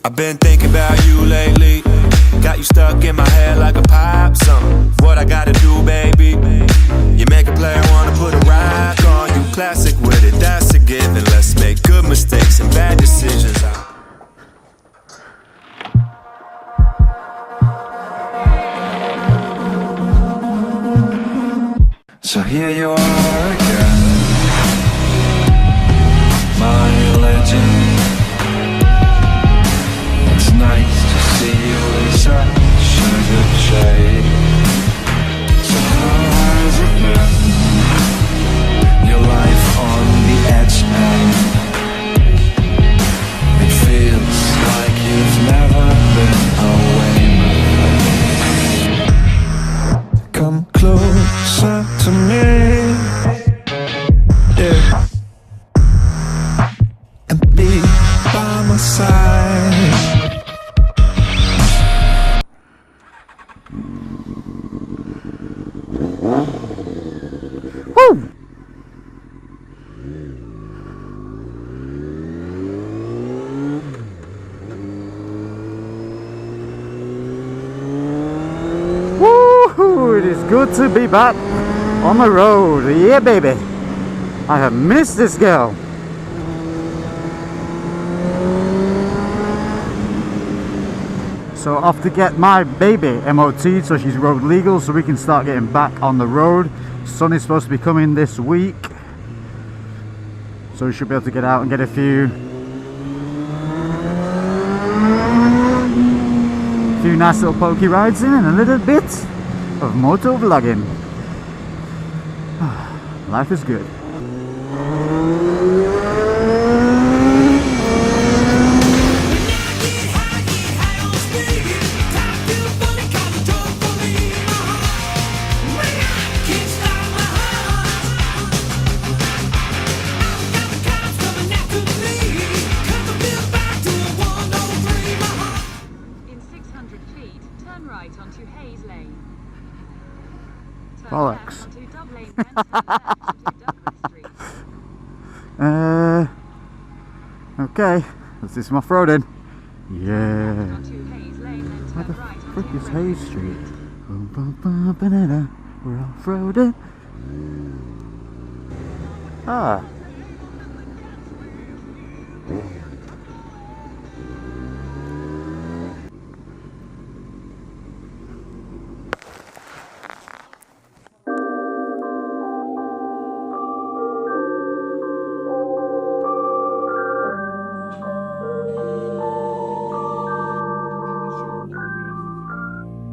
I've been thinking about you lately. Got you stuck in my head like a pop song. What I gotta do, baby? You make a player wanna put a rock on you. Classic with it, that's a given. Let's make good mistakes and bad decisions. So here you are again, my legend. It's nice to see you in such a good shape. So how has it been? Your life on the edge and it feels like you've never been away. Come closer to me, yeah, and be by my side. Woo! Woohoo! It is good to be back on the road. Yeah, baby. I have missed this girl. So off to get my baby MOT'd so she's road legal so we can start getting back on the road. Sun is supposed to be coming this week, so we should be able to get out and get a few nice little pokey rides in and a little bit of moto vlogging. Life is good. Bollocks. Okay, let's do some off-roading. Yeah. Where the frick is Hayes Street? We're off-roading. Ah.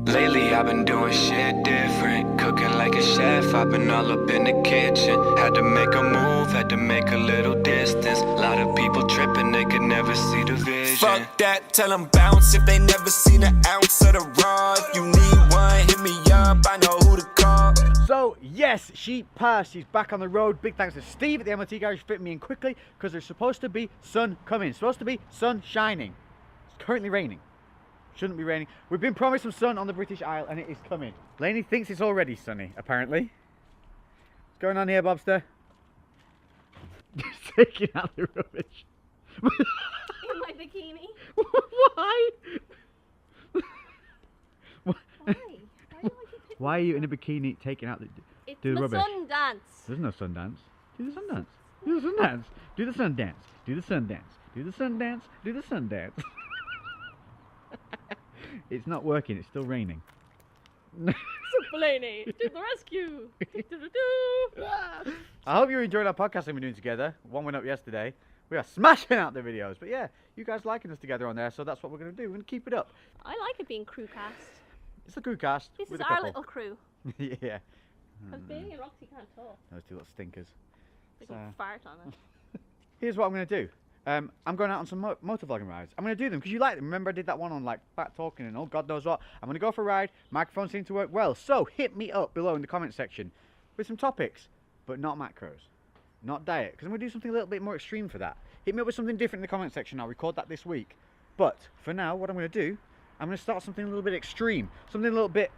Lately I've been doing shit different, cooking like a chef, I've been all up in the kitchen. Had to make a move, had to make a little distance. A lot of people tripping, they could never see the vision. Fuck that, tell them bounce if they never seen an ounce of the raw. If you need one, hit me up, I know who to call. So yes, she passed. She's back on the road. Big thanks to Steve at the MOT garage for fitting me in quickly because there's supposed to be sun coming. It's supposed to be sun shining. It's currently raining. Shouldn't be raining. We've been promised some sun on the British Isle and it is coming. Lainey thinks it's already sunny, apparently. What's going on here, Bobster? Just taking out the rubbish. In my bikini. Why? Why are you in a bikini taking out the rubbish? It's sun dance. There's no sun dance. Do the sun dance. Do the sun dance. Do the sun dance. Do the sun dance. Do the sun dance. Do the sun dance. It's not working. It's still raining. Blaney, to the rescue. I hope you enjoyed our podcast we're doing together. One went up yesterday. We are smashing out the videos. But yeah, you guys liking us together on there, so that's what we're going to do. We're going to keep it up. I like it being crew cast. It's the crew cast. This with is a our couple. little crew. Yeah. Because Bailey and Roxy can't talk. Those two little stinkers. They can fart on it. Here's what I'm going to do. I'm going out on some motor vlogging rides. I'm going to do them because you like them. Remember I did that one on like fat talking and oh God knows what. I'm going to go for a ride. Microphone seemed to work well. So hit me up below in the comment section with some topics, but not macros, not diet. Because I'm going to do something a little bit more extreme for that. Hit me up with something different in the comment section. I'll record that this week. But for now, what I'm going to do, I'm going to start something a little bit extreme. Something a little bit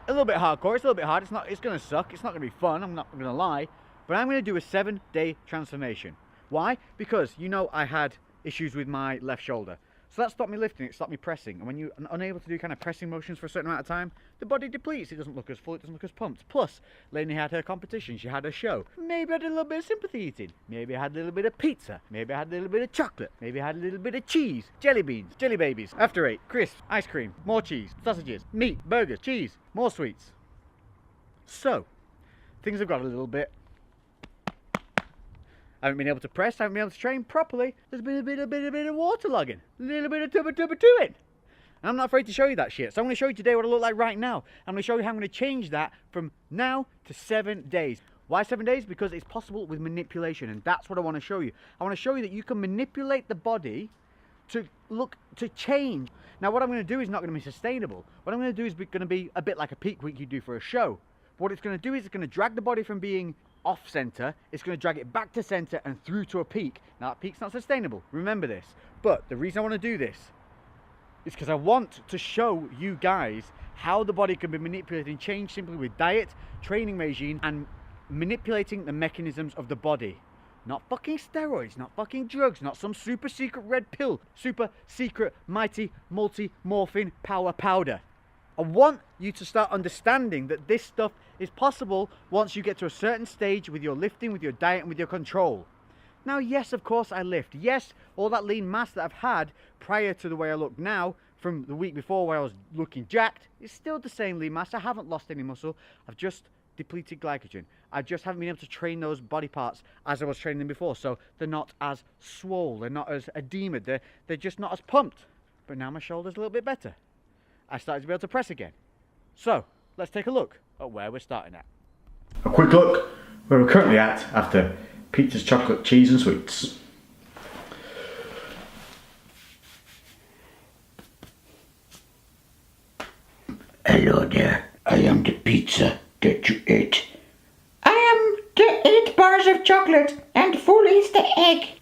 hardcore. It's a little bit hard. It's going to suck. It's not going to be fun. I'm not going to lie. But I'm going to do a 7-day transformation. Why? Because you know I had issues with my left shoulder. So that stopped me lifting, it stopped me pressing. And when you're unable to do kind of pressing motions for a certain amount of time, the body depletes. It doesn't look as full, it doesn't look as pumped. Plus, Lainey had her competition, she had her show. Maybe I did a little bit of sympathy eating. Maybe I had a little bit of pizza. Maybe I had a little bit of chocolate. Maybe I had a little bit of cheese, jelly beans, jelly babies, after 8, crisps, ice cream, more cheese, sausages, meat, burgers, cheese, more sweets. So, things have got a little bit. I haven't been able to press, I haven't been able to train properly. There's been a bit of waterlogging, a little bit of tubba to it. And I'm not afraid to show you that shit. So I'm going to show you today what I look like right now. I'm going to show you how I'm going to change that from now to 7 days. Why 7 days? Because it's possible with manipulation, and that's what I want to show you. I want to show you that you can manipulate the body to change. Now what I'm going to do is not going to be sustainable. What I'm going to do is going to be a bit like a peak week you do for a show. What it's going to do is it's going to drag the body from being off center, it's going to drag it back to center and through to a peak. Now that peak's not sustainable, remember this. But the reason I want to do this is because I want to show you guys how the body can be manipulated and changed simply with diet, training regime, and manipulating the mechanisms of the body. Not fucking steroids, not fucking drugs, not some super secret red pill, super secret mighty multi-morphine power powder. I want you to start understanding that this stuff is possible once you get to a certain stage with your lifting, with your diet, and with your control. Now, yes, of course I lift. Yes, all that lean mass that I've had prior to the way I look now, from the week before where I was looking jacked, is still the same lean mass. I haven't lost any muscle. I've just depleted glycogen. I just haven't been able to train those body parts as I was training them before. So they're not as swole, they're not as edematous, they're just not as pumped. But now my shoulder's a little bit better. I started to be able to press again. So, let's take a look at where we're starting at. A quick look where we're currently at after pizzas, chocolate, cheese and sweets. Hello there, I am the pizza that you ate. I am the 8 bars of chocolate and full Easter egg.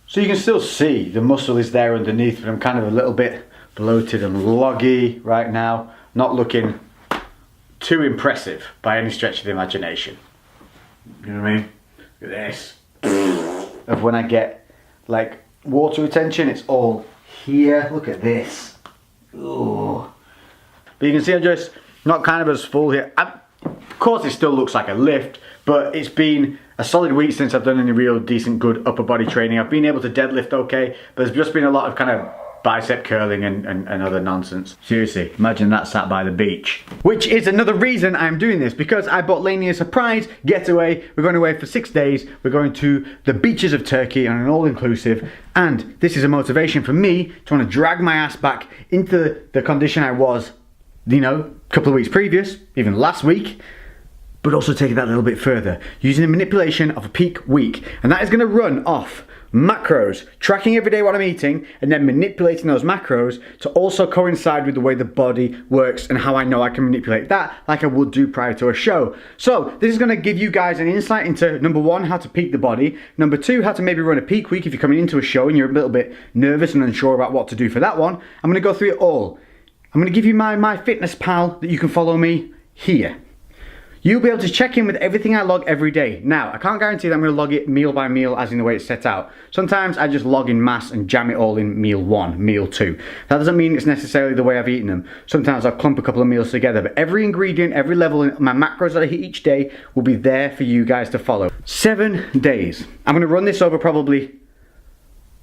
So you can still see the muscle is there underneath, but I'm kind of a little bit bloated and loggy right now. Not looking too impressive by any stretch of the imagination. You know what I mean? Look at this. Of when I get like water retention, it's all here. Look at this. Ooh. But you can see I'm just not kind of as full here. Of course it still looks like a lift, but it's been a solid week since I've done any real decent good upper body training. I've been able to deadlift okay, but there's just been a lot of kind of bicep curling and other nonsense. Seriously, imagine that sat by the beach. Which is another reason I'm doing this, because I bought Lainey a surprise getaway. We're going away for 6 days. We're going to the beaches of Turkey on an all-inclusive, and this is a motivation for me to want to drag my ass back into the condition I was, you know, a couple of weeks previous, even last week, but also take it that a little bit further, using the manipulation of a peak week. And that is going to run off macros, tracking every day what I'm eating, and then manipulating those macros to also coincide with the way the body works and how I know I can manipulate that like I would do prior to a show. So this is going to give you guys an insight into, number one, how to peak the body, number two, how to maybe run a peak week if you're coming into a show and you're a little bit nervous and unsure about what to do for that one. I'm going to go through it all. I'm going to give you my MyFitnessPal that you can follow me here. You'll be able to check in with everything I log every day. Now, I can't guarantee that I'm going to log it meal by meal as in the way it's set out. Sometimes I just log in mass and jam it all in meal 1, meal 2. That doesn't mean it's necessarily the way I've eaten them. Sometimes I'll clump a couple of meals together, but every ingredient, every level in my macros that I hit each day will be there for you guys to follow. 7 days. I'm going to run this over probably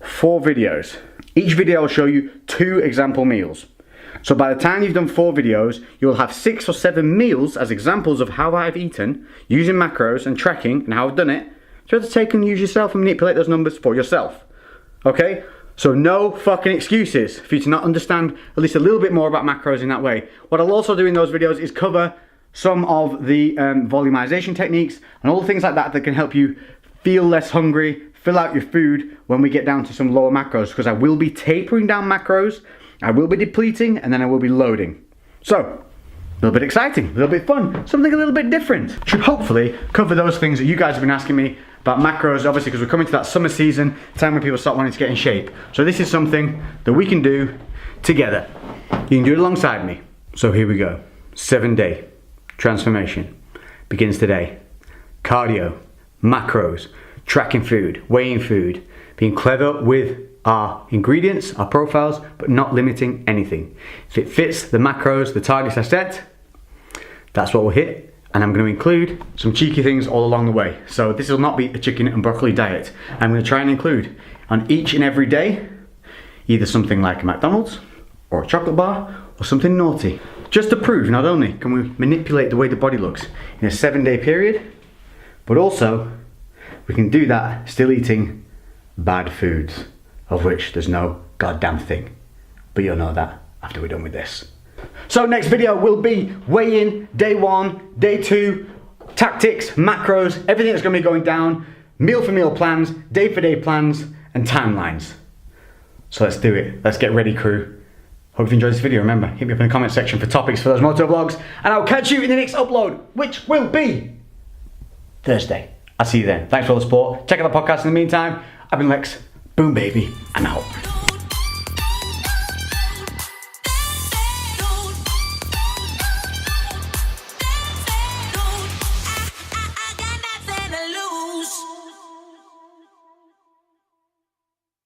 4 videos. Each video will show you 2 example meals. So by the time you've done 4 videos, you'll have 6 or 7 meals as examples of how I've eaten, using macros and tracking and how I've done it, so to take and use yourself and manipulate those numbers for yourself. Okay? So no fucking excuses for you to not understand at least a little bit more about macros in that way. What I'll also do in those videos is cover some of the volumization techniques and all the things like that that can help you feel less hungry, fill out your food when we get down to some lower macros, because I will be tapering down macros, I will be depleting, and then I will be loading. So, a little bit exciting, a little bit fun, something a little bit different. Should hopefully cover those things that you guys have been asking me about macros, obviously because we're coming to that summer season, time when people start wanting to get in shape. So this is something that we can do together. You can do it alongside me. So here we go. 7-day transformation begins today. Cardio, macros, tracking food, weighing food, being clever with our ingredients, our profiles, but not limiting anything. If it fits the macros, the targets I set, that's what we'll hit. And I'm going to include some cheeky things all along the way. So this will not be a chicken and broccoli diet. I'm going to try and include on each and every day either something like a McDonald's or a chocolate bar or something naughty. Just to prove not only can we manipulate the way the body looks in a 7-day period, but also we can do that still eating bad foods, of which there's no goddamn thing. But you'll know that after we're done with this. So next video will be weigh-in, day 1, day 2, tactics, macros, everything that's going to be going down, meal for meal plans, day for day plans, and timelines. So let's do it. Let's get ready, crew. Hope you enjoyed this video. Remember, hit me up in the comment section for topics for those moto vlogs, and I'll catch you in the next upload, which will be Thursday. I'll see you then. Thanks for all the support. Check out the podcast in the meantime. I've been Lex. Boom, baby. I'm out.